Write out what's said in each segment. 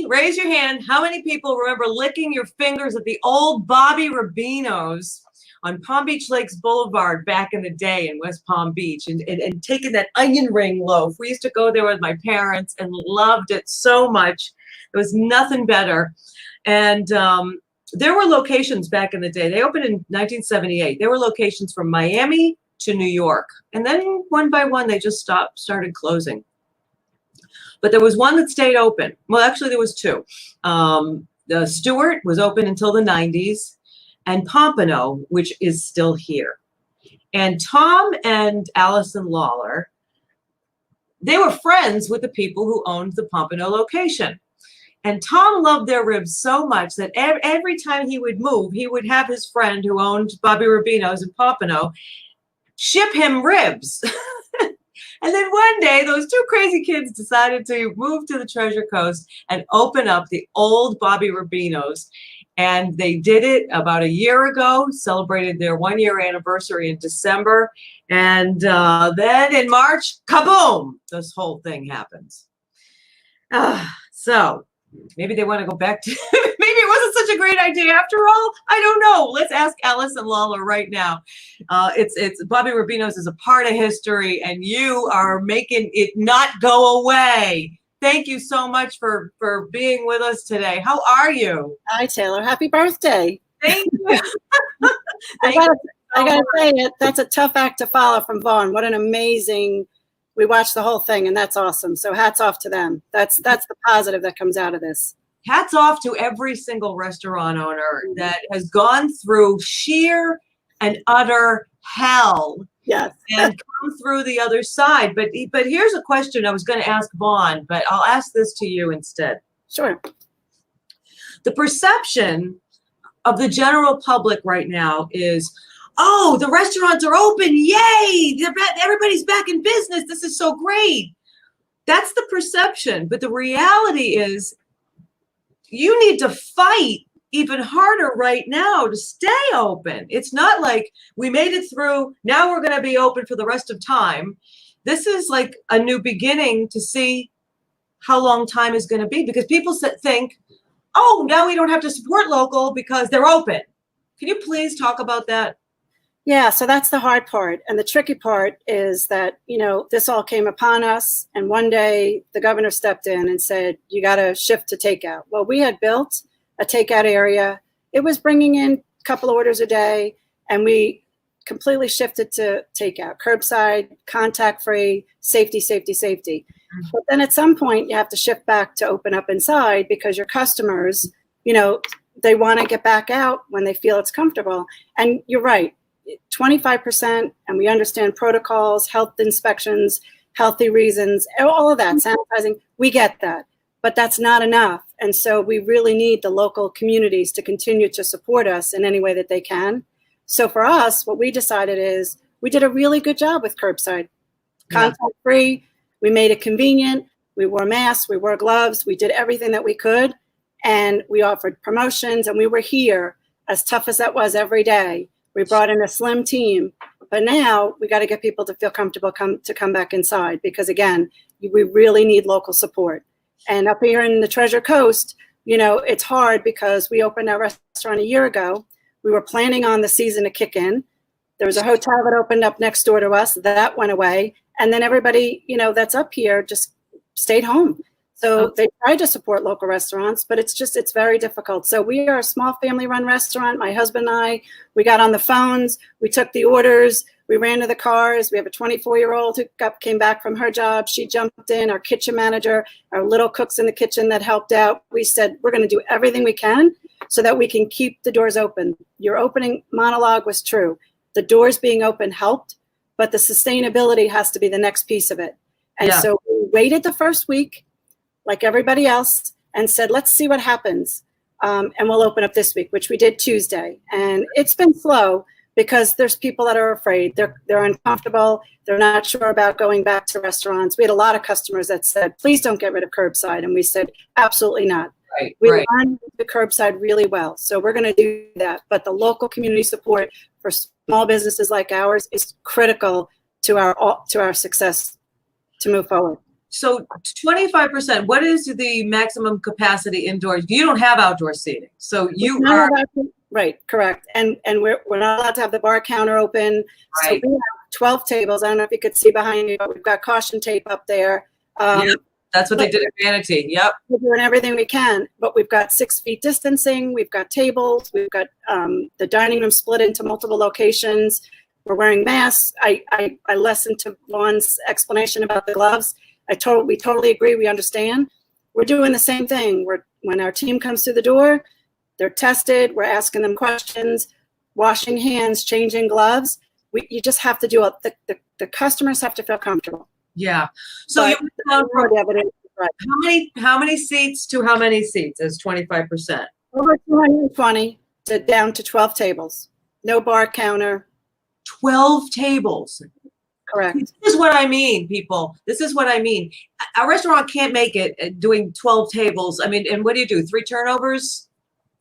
raise your hand. How many people remember licking your fingers at the old Bobby Rubino's on Palm Beach Lakes Boulevard back in the day in West Palm Beach, and taking that onion ring loaf? We used to go there with my parents and loved it so much. There was nothing better. And there were locations back in the day. They opened in 1978. There were locations from Miami to New York. And then one by one, they just started closing. But there was one that stayed open. Well, actually, there was two. The Stuart was open until the 90s, and Pompano, which is still here. And Tom and Allison Lawler, they were friends with the people who owned the Pompano location. And Tom loved their ribs so much that every time he would move, he would have his friend who owned Bobby Rubino's in Pompano ship him ribs. And then one day, those two crazy kids decided to move to the Treasure Coast and open up the old Bobby Rubino's. And they did it about a year ago, celebrated their 1-year anniversary in December. And then in March, kaboom, this whole thing happens. So maybe they want to go back to, maybe it wasn't such a great idea after all. I don't know. Let's ask Allison Lawler right now. It's Bobby Rubino's is a part of history, and you are making it not go away. Thank you so much for being with us today. How are you? Hi, Taylor. Happy birthday. Thank you. I gotta say it. That's a tough act to follow from Vaughn. What an amazing. We watched the whole thing, and that's awesome. So hats off to them. That's the positive that comes out of this. Hats off to every single restaurant owner that has gone through sheer and utter hell. Yes. And come through the other side. But here's a question I was going to ask Vaughn, but I'll ask this to you instead. Sure. The perception of the general public right now is, oh, the restaurants are open. Yay. Everybody's back in business. This is so great. That's the perception. But the reality is you need to fight even harder right now to stay open. It's not like we made it through. Now we're going to be open for the rest of time. This is like a new beginning to see how long time is going to be, because people think, oh, now we don't have to support local because they're open. Can you please talk about that? Yeah, so that's the hard part. And the tricky part is that, this all came upon us. And one day the governor stepped in and said, you got to shift to takeout. Well, we had built a takeout area. It was bringing in a couple of orders a day. And we completely shifted to takeout, curbside, contact-free, safety, safety, safety. Mm-hmm. But then at some point you have to shift back to open up inside, because your customers, they want to get back out when they feel it's comfortable. And you're right. 25%, and we understand protocols, health inspections, healthy reasons, all of that, sanitizing, we get that, but that's not enough. And so we really need the local communities to continue to support us in any way that they can. So for us, what we decided is we did a really good job with curbside, contact-free. We made it convenient. We wore masks, we wore gloves, we did everything that we could, and we offered promotions, and we were here, as tough as that was, every day. We brought in a slim team, but now we got to get people to feel comfortable to come back inside, because again, we really need local support. And up here in the Treasure Coast, it's hard because we opened our restaurant a year ago. We were planning on the season to kick in. There was a hotel that opened up next door to us that went away. And then everybody, that's up here just stayed home. So they tried to support local restaurants, but it's very difficult. So we are a small family-run restaurant. My husband and I, we got on the phones, we took the orders, we ran to the cars. We have a 24-year-old who came back from her job. She jumped in, our kitchen manager, our little cooks in the kitchen that helped out. We said, we're going to do everything we can so that we can keep the doors open. Your opening monologue was true. The doors being open helped, but the sustainability has to be the next piece of it. And so we waited the first week, like everybody else, and said, let's see what happens. And we'll open up this week, which we did Tuesday. And it's been slow because there's people that are afraid. They're uncomfortable. They're not sure about going back to restaurants. We had a lot of customers that said, please don't get rid of curbside. And we said, absolutely not. We learned the curbside really well. So we're going to do that. But the local community support for small businesses like ours is critical to our success to move forward. So 25%, what is the maximum capacity indoors? You don't have outdoor seating. So you We're not are allowed to- right, correct. And we're not allowed to have the bar counter open. So right. we have 12 tables. I don't know if you could see behind me, but we've got caution tape up there. Yep, that's what they did at Vanity. Yep. We're doing everything we can, but we've got 6 feet distancing. We've got tables. We've got the dining room split into multiple locations. We're wearing masks. I listened to Vaughn's explanation about the gloves. We totally agree. We understand. We're doing the same thing. When our team comes through the door, they're tested. We're asking them questions, washing hands, changing gloves. You just have to do the customers have to feel comfortable. Yeah. So But you went down from the evidence is right. how many seats to how many seats as 25%? Over 220 to down to 12 tables. No bar counter. 12 tables. Correct. This is what I mean, people. This is what I mean. A restaurant can't make it doing 12 tables. I mean, and what do you do? 3 turnovers?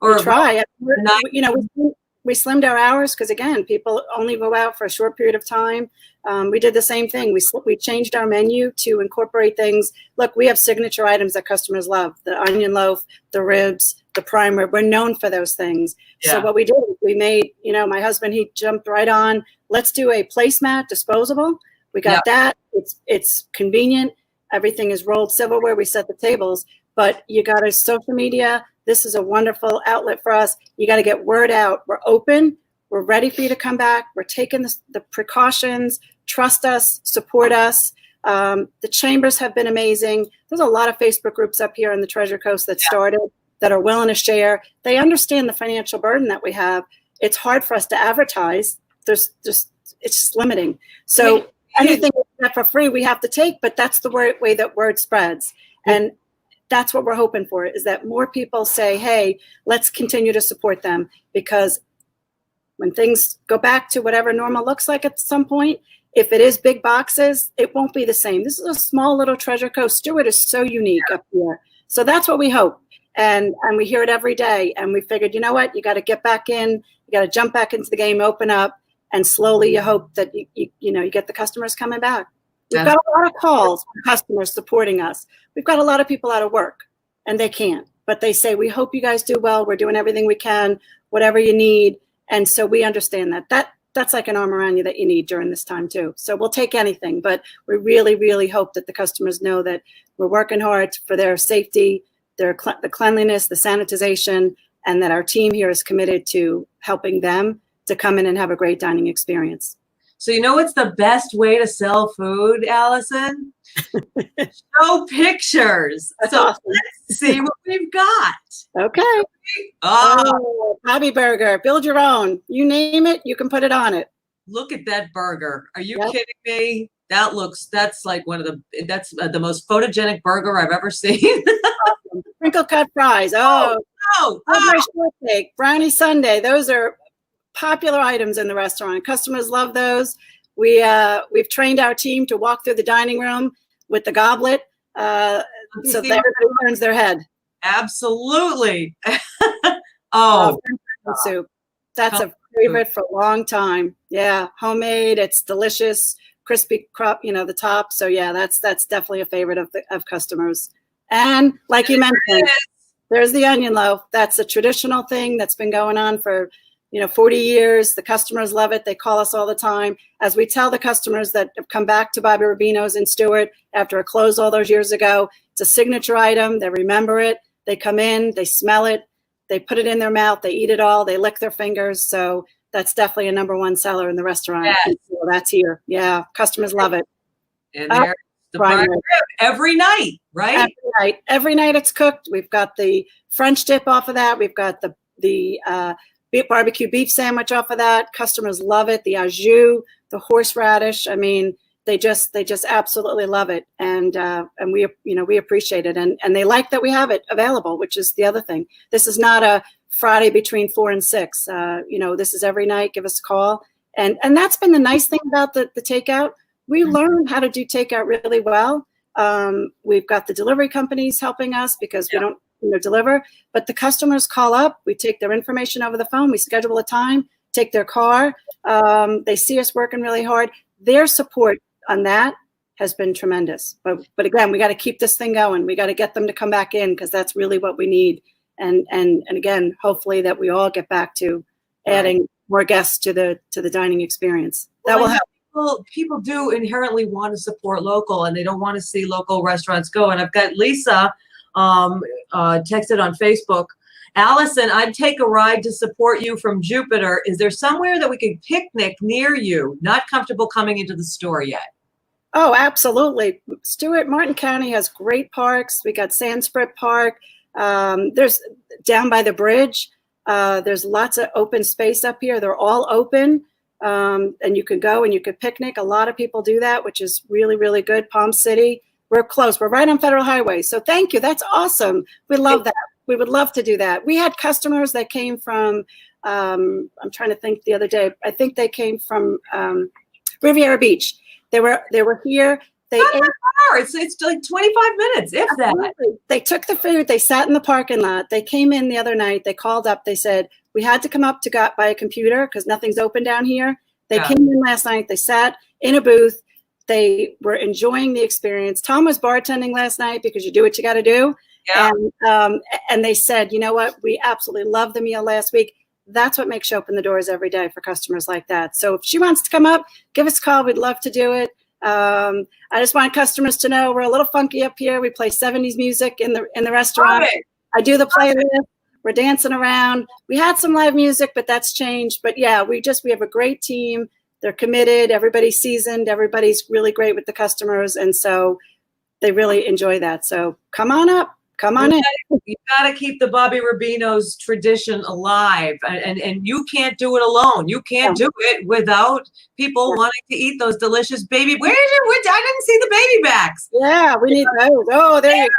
Or We try. nine? You know, we slimmed our hours because, again, people only go out for a short period of time. We did the same thing. We changed our menu to incorporate things. Look, we have signature items that customers love: the onion loaf, the ribs, the prime rib. We're known for those things. Yeah. So what we did, we made, my husband, he jumped right on. Let's do a placemat disposable. We got that. It's convenient. Everything is rolled silverware. We set the tables, but you got to social media. This is a wonderful outlet for us. You got to get word out. We're open. We're ready for you to come back. We're taking the precautions. Trust us, support us. The chambers have been amazing. There's a lot of Facebook groups up here on the Treasure Coast that started that are willing to share. They understand the financial burden that we have. It's hard for us to advertise. It's just limiting. So anything that's for free, we have to take, but that's the way that word spreads. And that's what we're hoping for, is that more people say, hey, let's continue to support them, because when things go back to whatever normal looks like at some point, if it is big boxes, it won't be the same. This is a small little Treasure Coast. Stuart is so unique up here. So that's what we hope. And we hear it every day. And we figured, you know what? You got to get back in. You got to jump back into the game, open up, and slowly you hope that you get the customers coming back. We've got a lot of calls from customers supporting us. We've got a lot of people out of work, and they can't. But they say, we hope you guys do well. We're doing everything we can, whatever you need. And so we understand that. That's like an arm around you that you need during this time too. So we'll take anything, but we really, really hope that the customers know that we're working hard for their safety, the cleanliness, the sanitization, and that our team here is committed to helping them to come in and have a great dining experience. So it's the best way to sell food, Allison? Show pictures. That's so awesome. Let's see what we've got. Okay. Oh, Bobby Burger. Build your own. You name it, you can put it on it. Look at that burger. Are you kidding me? That's like that's the most photogenic burger I've ever seen. Crinkle cut fries. Shortcake, brownie sundae. Those are popular items in the restaurant. Customers love those. We've trained our team to walk through the dining room with the goblet, so that everybody turns their head. Absolutely. Soup. That's a favorite for a long time. Yeah, homemade. It's delicious, crispy crop. The top. So yeah, that's definitely a favorite of customers. And like you mentioned, there's the onion loaf. That's a traditional thing that's been going on for 40 years. The customers love it. They call us all the time. As we tell the customers that have come back to Bobby Rubino's in Stuart after it closed all those years ago, it's a signature item. They remember it. They come in, they smell it, they put it in their mouth, they eat it all, they lick their fingers. So that's definitely a #1 seller in the restaurant. Yes. So that's here. Yeah, customers love it. And there's the prime rib every night, right? Every night it's cooked. We've got the French dip off of that. We've got the barbecue beef sandwich off of that. Customers love it. The au jus, the horseradish. I mean, they just absolutely love it, and we appreciate it, and they like that we have it available, which is the other thing. This is not a Friday between 4 and 6. This is every night. Give us a call, and that's been the nice thing about the takeout. We learned how to do takeout really well. We've got the delivery companies helping us because we don't deliver, but the customers call up. We take their information over the phone. We schedule a time, take their car. They see us working really hard. Their support on that has been tremendous. But again, we got to keep this thing going. We got to get them to come back in, because that's really what we need. And again, hopefully that we all get back to adding more guests to the dining experience. That will help. People do inherently want to support local, and they don't want to see local restaurants go. And I've got Lisa texted on Facebook, Allison, I'd take a ride to support you from Jupiter. Is there somewhere that we could picnic near you? Not comfortable coming into the store yet. Oh, absolutely. Stuart, Martin County has great parks. We got Sandsprit Park. There's down by the bridge. There's lots of open space up here. They're all open. And you could go and you could picnic. A lot of people do that, which is really, really good. Palm City, we're close. We're right on Federal Highway. So thank you. That's awesome. We love that. We would love to do that. We had customers that came from, I'm trying to think the other day. I think they came from Riviera Beach. They were here. They ate. It's like 25 minutes, if that. They took the food. They sat in the parking lot. They came in the other night. They called up. They said, we had to come up to buy a computer because nothing's open down here. They came in last night. They sat in a booth. They were enjoying the experience. Tom was bartending last night because you do what you got to do. Yeah. And they said, you know what? We absolutely loved the meal last week. That's what makes you open the doors every day for customers like that. So if she wants to come up, give us a call. We'd love to do it. I just want customers to know we're a little funky up here. We play 70s music in the restaurant. I do the playlist. We're dancing around. We had some live music, but that's changed. But yeah, we have a great team. They're committed. Everybody's seasoned. Everybody's really great with the customers. And so they really enjoy that. So come on up. Come on in. You got to keep the Bobby Rubino's tradition alive, and you can't do it alone. You can't do it without people wanting to eat those delicious baby. I didn't see the baby backs. Yeah, we need those. Oh, there you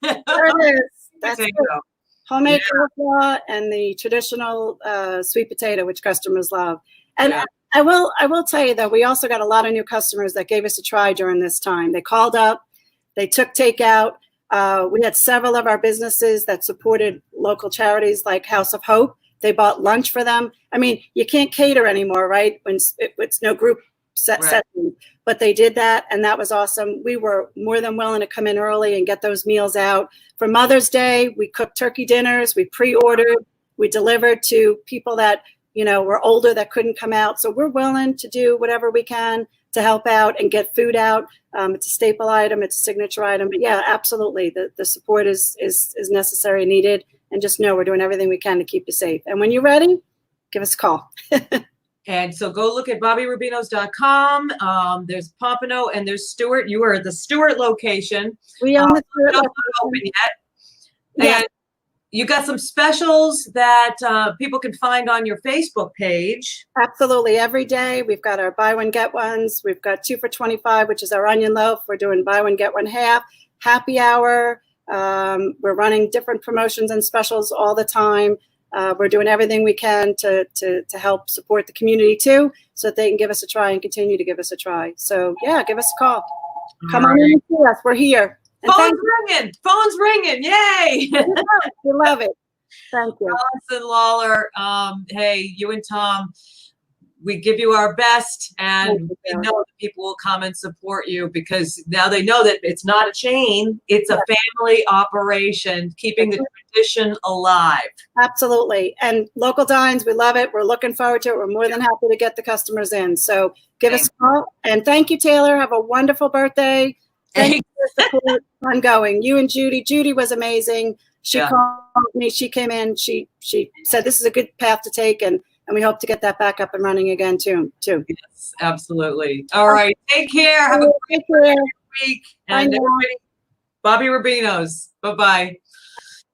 go. There it is. That's it. Homemade coleslaw and the traditional sweet potato, which customers love. And I will tell you that we also got a lot of new customers that gave us a try during this time. They called up. They took takeout. We had several of our businesses that supported local charities like House of Hope. They bought lunch for them. I mean, you can't cater anymore, right? When it's no group setting, but they did that, and that was awesome. We were more than willing to come in early and get those meals out. For Mother's Day, we cooked turkey dinners. We pre-ordered. We delivered to people that were older that couldn't come out. So we're willing to do whatever we can to help out and get food out. It's a staple item. It's a signature item. But yeah, absolutely. The support is necessary and needed. And just know we're doing everything we can to keep you safe. And when you're ready, give us a call. And so go look at BobbyRubinos.com. There's Pompano and there's Stuart. You are at the Stuart location. We own the Stuart location. Not open yet. And you got some specials that people can find on your Facebook page. Absolutely. Every day we've got our buy one, get ones. We've got 2 for $25, which is our onion loaf. We're doing buy one, get one half. Happy hour. We're running different promotions and specials all the time. We're doing everything we can to help support the community too, so that they can give us a try and continue to give us a try. So yeah, give us a call. Come on in and see us. We're here. Phone's ringing. Yay. We love it. Thank you. Allison Lawler. Hey, you and Tom, we give you our best, and we know that people will come and support you because now they know that it's not a chain. It's a family operation, keeping the tradition alive. Absolutely. And local dines, we love it. We're looking forward to it. We're more than happy to get the customers in. So give us a call. And thank you, Taylor. Have a wonderful birthday. Thank you for the support ongoing. You and Judy. Judy was amazing. She called me. She came in. She said this is a good path to take, and we hope to get that back up and running again too. Yes, absolutely. All right. Take care. Have a great week. And everybody, Bobby Rubino's. Bye-bye.